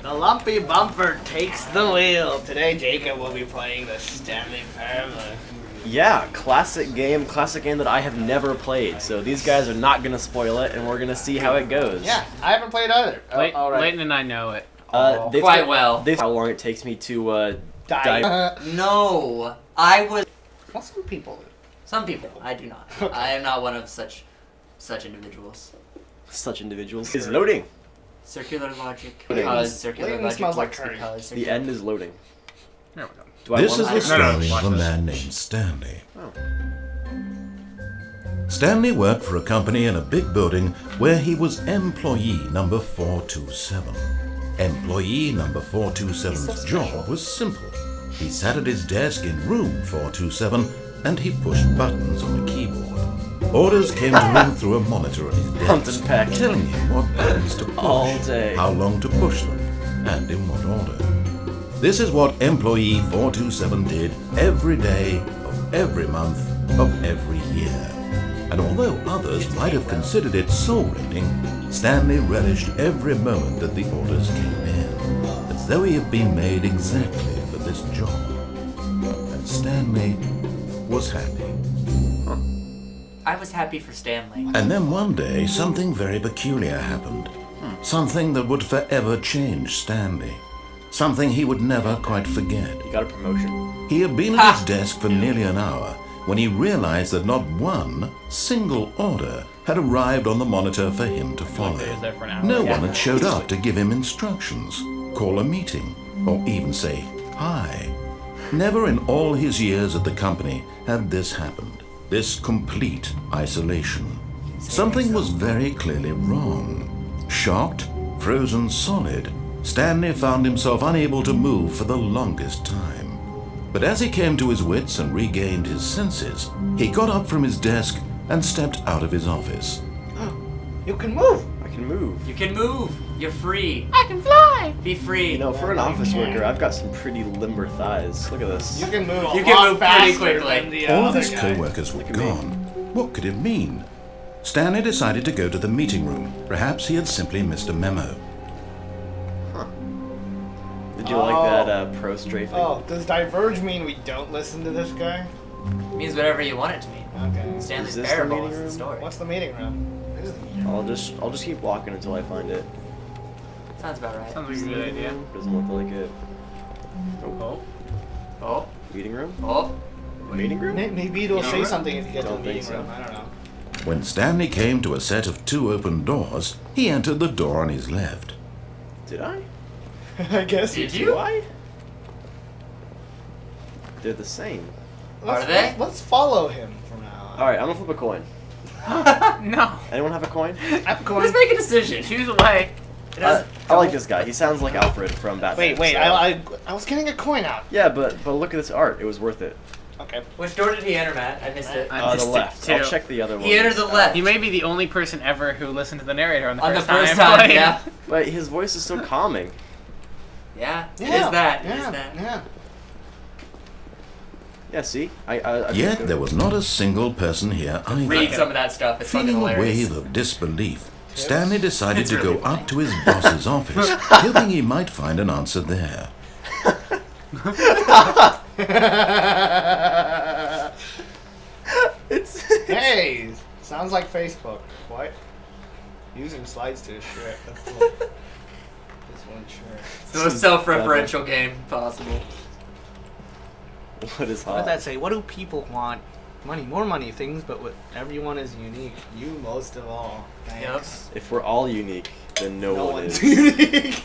The lumpy bumper takes the wheel. Today, Jacob will be playing the Stanley Parable. Yeah, classic game that I have never played. So these guys are not gonna spoil it, and we're gonna see how it goes. Yeah, I haven't played either. All right. Layton and I know it. Quite well. How long it takes me to die. No, I was. Well, some people. Some people. I do not. I am not one of such individuals. Such individuals. Is loading. Circular logic. Because circular Layton logic smells like works curry. because The end is loading. There we go. This is the story of a man named Stanley. Stanley worked for a company in a big building where he was employee number 427. Employee number 427's job was simple. He sat at his desk in room 427 and he pushed buttons on a keyboard. Orders came to him through a monitor on his desk, telling him what buttons to push, how long to push them, and in what order. This is what employee 427 did every day of every month of every year. And although others might have considered it soul-rating, Stanley relished every moment that the orders came in, as though he had been made exactly for this job. And Stanley was happy. I was happy for Stanley. And then one day, something very peculiar happened. Something that would forever change Stanley. Something he would never quite forget. He got a promotion. He had been at his desk for nearly an hour when he realized that not one single order had arrived on the monitor for him to follow. No one had showed up to give him instructions, call a meeting, or even say hi. Never in all his years at the company had this happened. This complete isolation. Something was very clearly wrong. Shocked, frozen solid, Stanley found himself unable to move for the longest time. But as he came to his wits and regained his senses, he got up from his desk and stepped out of his office. You can move! I can move. You can move. You're free. I can fly! Be free. You know, for an office worker, I've got some pretty limber thighs. Look at this. You can move. You can move pretty quickly. Than the All of other his guy. co-workers were gone. What could it mean? Stanley decided to go to the meeting room. Perhaps he had simply missed a memo. Did you like that pro strafing? Oh, does diverge mean we don't listen to this guy? It means whatever you want it to mean. Okay. Stanley's this the Parable meeting is the room? story. What's the meeting room? It is the meeting room. I'll just keep walking until I find it. Sounds about right. Sounds like a good idea. Doesn't look like it. Oh. Oh. Meeting room? Oh. Meeting room? Maybe it'll say something if you get to the Don't think meeting so. room. I don't know. When Stanley came to a set of 2 open doors, he entered the door on his left. Did I? I guess Did do. you? I? They're the same. Are they? Let's follow him from now on. Alright, I'm gonna flip a coin. No. Anyone have a coin? I have a coin. Let's make a decision. Choose a way. I like this guy. He sounds like Alfred from Batman. Wait, so- I was getting a coin out. Yeah, but look at this art. It was worth it. Okay. Which door did he enter, Matt? I missed it. I The missed it left. too. I'll check the other one. He entered the left. He may be the only person ever who listened to the narrator on the On the first first time. time, yeah. But his voice is so calming. Yeah. It Yeah. is that. It Yeah. is that. Yeah. Yeah, see? I Yet there was not a single person here Read either. some of that stuff. It's fucking Feeling a hilarious. wave of disbelief, Stanley decided It's to really go up to his boss's office, hoping he might find an answer there. It's Hey, sounds like Facebook. What? Using slides to share. That's cool. This one sure. It's the most self-referential game possible. What is What does hot? that say? What do people want? Money, more money, things, but what everyone is unique. You most of all. Thanks. If we're all unique, then no one one's is. unique.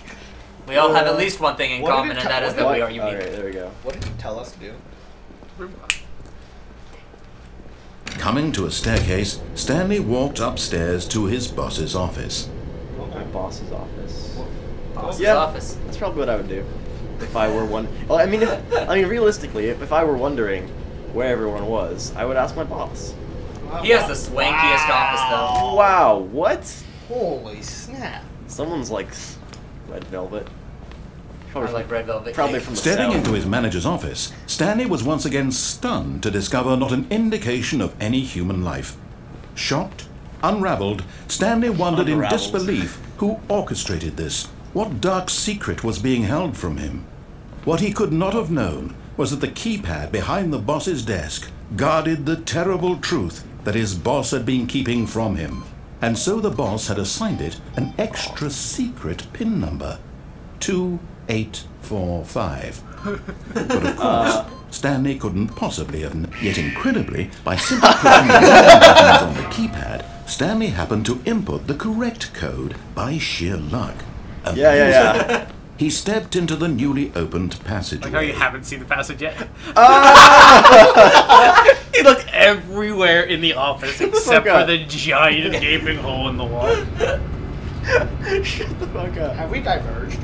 We all have at least one thing in What did common, it and tell- that is what that did- we are unique. Alright, there we go. What did you tell us to do? Coming to a staircase, Stanley walked upstairs to his boss's office. My boss's office. Boss's Yeah. office. That's probably what I would do. If I were one. Well, I mean, realistically, if I were wondering where everyone was, I would ask my boss. He has the swankiest office, though. Wow, what? Holy snap. Someone's like red velvet. I Probably like red velvet. Probably from the Stepping south. into his manager's office, Stanley was once again stunned to discover not an indication of any human life. Shocked, unraveled, Stanley wondered in Unraveled. disbelief who orchestrated this, What dark secret was being held from him? What he could not have known was that the keypad behind the boss's desk guarded the terrible truth that his boss had been keeping from him. And so the boss had assigned it an extra secret PIN number. 2845. But of course, Stanley couldn't possibly have yet incredibly, by simply putting the buttons on the keypad, Stanley happened to input the correct code by sheer luck. Yeah. He stepped into the newly opened passageway. Like how you haven't seen the passage yet. He looked everywhere in the office except for the giant gaping hole in the wall. Shut the fuck up. Have we diverged?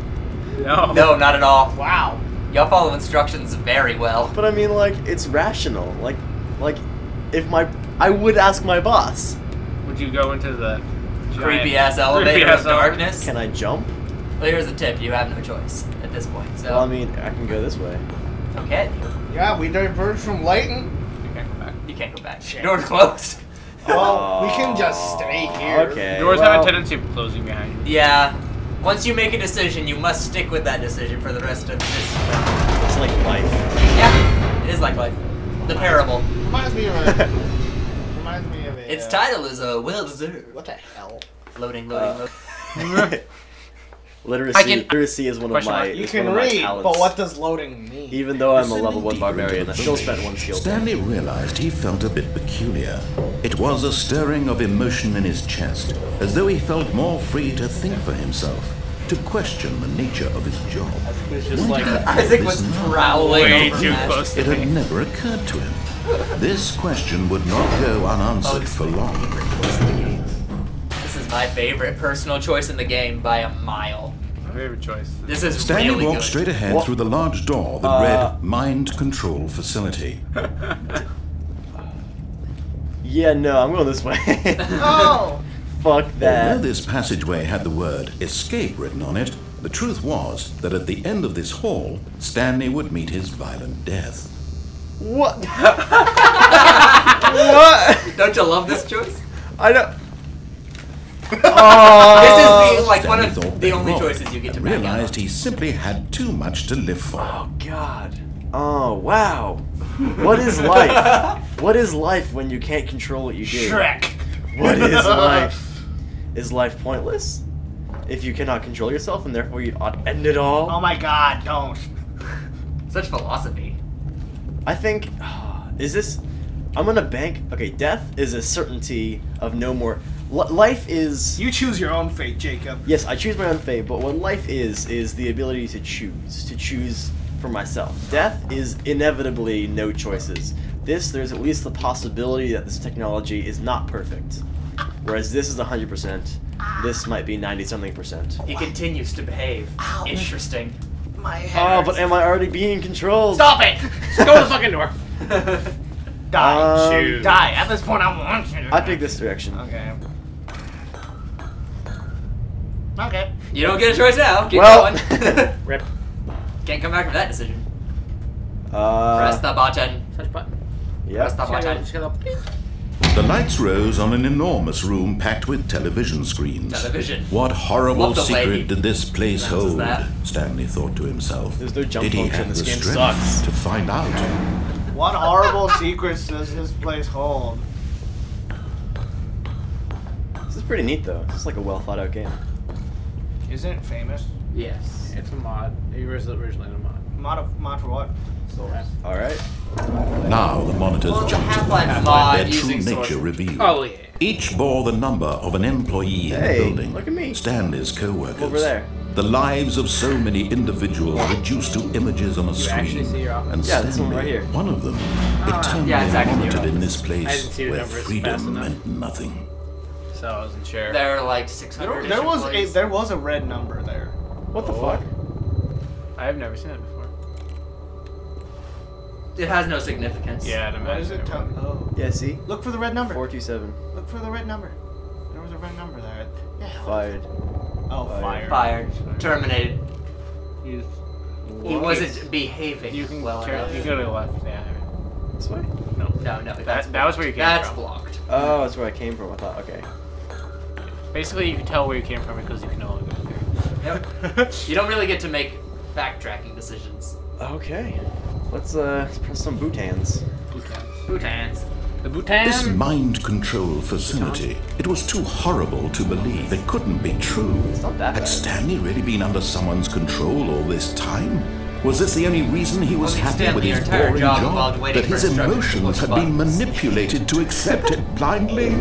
No. No, not at all. Wow. Y'all follow instructions very well. But I mean, like, it's rational. Like, if I would ask my boss. Would you go into the Creepy ass elevator of darkness. Can I jump? Well, here's a tip: you have no choice at this point. So. Well, I mean, I can go this way. Okay. Yeah, we diverged from Layton. You can't go back. You can't go back. Shit. Door's closed. Well, we can just stay here. Okay. Doors have a tendency of closing behind you. Yeah. Once you make a decision, you must stick with that decision for the rest of this. It's like life. Yeah, it is like life. The Parable. Reminds me of a. Its title is well deserved. What the hell? Loading. Literacy is one of my You is can one of my read, talents. but what does loading mean? Even though I'm a Descending level 1 deeper into barbarian, the I still building, spent 1 skill point. Stanley realized he felt a bit peculiar. It was a stirring of emotion in his chest, as though he felt more free to think for himself, to question the nature of his job. It's just Why like did he Isaac feel was this now? prowling way over too that. close It to had me. never occurred to him. This question would not go unanswered for long. This is my favorite personal choice in the game by a mile. Favorite choice. This is Stanley really walked good. straight ahead What? through the large door that read Mind Control Facility. Yeah, no, I'm going this way. Oh! Fuck Although that. this passageway had the word Escape written on it, the truth was that at the end of this hall, Stanley would meet his violent death. What? What? Don't you love this choice? I don't. This is the, like Stanley one thought of the only wrong choices you get to and back out. realized he simply had too much to live for. Oh God. Oh wow. What is life? What is life when you can't control what you do? Shrek. What is life? Is life pointless? If you cannot control yourself and therefore you ought to end it all? Oh my god, don't. Such philosophy. I think, is this, I'm gonna bank, okay, death is a certainty of no more, life is, You choose your own fate, Jacob. yes, I choose my own fate, but what life is the ability to choose for myself. Death is inevitably no choices. There's at least the possibility that this technology is not perfect. Whereas this is 100%, this might be 90-something%. He continues to behave. Interesting. My head. Oh, but am I already being controlled? Stop it! Just go to the fucking door. Die. Choose. Die. At this point, I want you to I die. pick this direction. Okay. Okay. You don't get a choice now. Keep Well, going. Rip. Can't come back from that decision. Press the button. Touch button. Press the yeah. button. Just gotta go. The lights rose on an enormous room packed with television screens. Television. What horrible What the secret lady did this place announces hold? that. Stanley thought to himself. There's no jump Did he function. have This the game strength sucks. to find out? What horrible secrets does this place hold? This is pretty neat though. This is like a well thought out game. Isn't it famous? Yes. It's a mod. It was originally a mod. Mod for what? Alright. Now the monitors Well, it's a jumped to Half-Life life, mod their true using nature sources. revealed. Oh yeah. Each bore the number of an employee in the Hey, building. look at me. Stanley's co-workers. Over there. The lives of so many individuals reduced to images on a actually screen. see your office? And Yeah, this Stanley, one right here. one of them, eternally yeah, it's actually your monitored in office. this I place didn't see the where numbers fast freedom enough. meant nothing. So I wasn't sure. There are like 600. There was employees. there was a red number there. What the fuck? I've never seen it before. It has no significance. Yeah, I'd What is imagine. it? Tell me. Oh. Yeah, see? Look for the red number. 427. Look for the red number. There was a red number there. Yeah. Fired. Oh, Fired. fire. Fired. Terminated. You, He wasn't behaving you can well turn, enough. you can go to the left. Yeah. This way? No. No, That was where you came That's from. blocked. Oh, that's where I came from. I thought, okay. Basically, you can tell where you came from because you can no longer go there. Yep. You don't really get to make backtracking decisions. Okay. Let's press some bootans. Bootans. The Bhutan. This mind control facility, it was too horrible to believe. It couldn't be true. It's not that Had bad. Stanley really been under someone's control all this time? Was this the only reason he was Well, happy Stanley, with his your entire boring job job? involved waiting That for his instructions to emotions push had been buttons. manipulated to accept it blindly?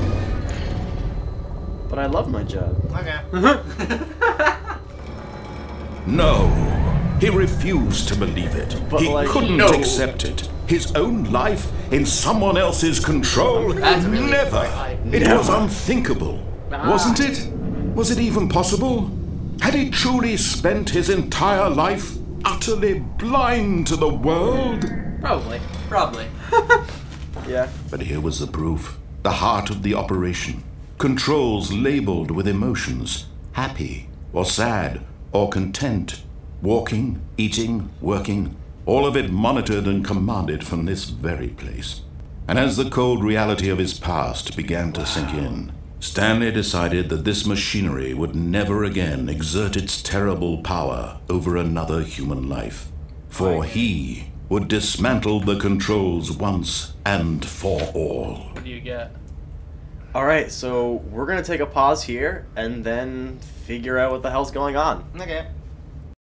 But I love my job. Okay. No. He refused to believe it. But, He like, couldn't no. accept it. His own life in someone else's control? That's really Never. high. It was unthinkable. Wasn't it? Was it even possible? Had he truly spent his entire life utterly blind to the world? Probably. Probably. Yeah. But here was the proof. The heart of the operation. Controls labeled with emotions. Happy, or sad, or content. Walking, eating, working. All of it monitored and commanded from this very place. And as the cold reality of his past began to sink in, Stanley decided that this machinery would never again exert its terrible power over another human life. For he would dismantle the controls once and for all. What do you get? Alright, so we're gonna take a pause here and then figure out what the hell's going on. Okay.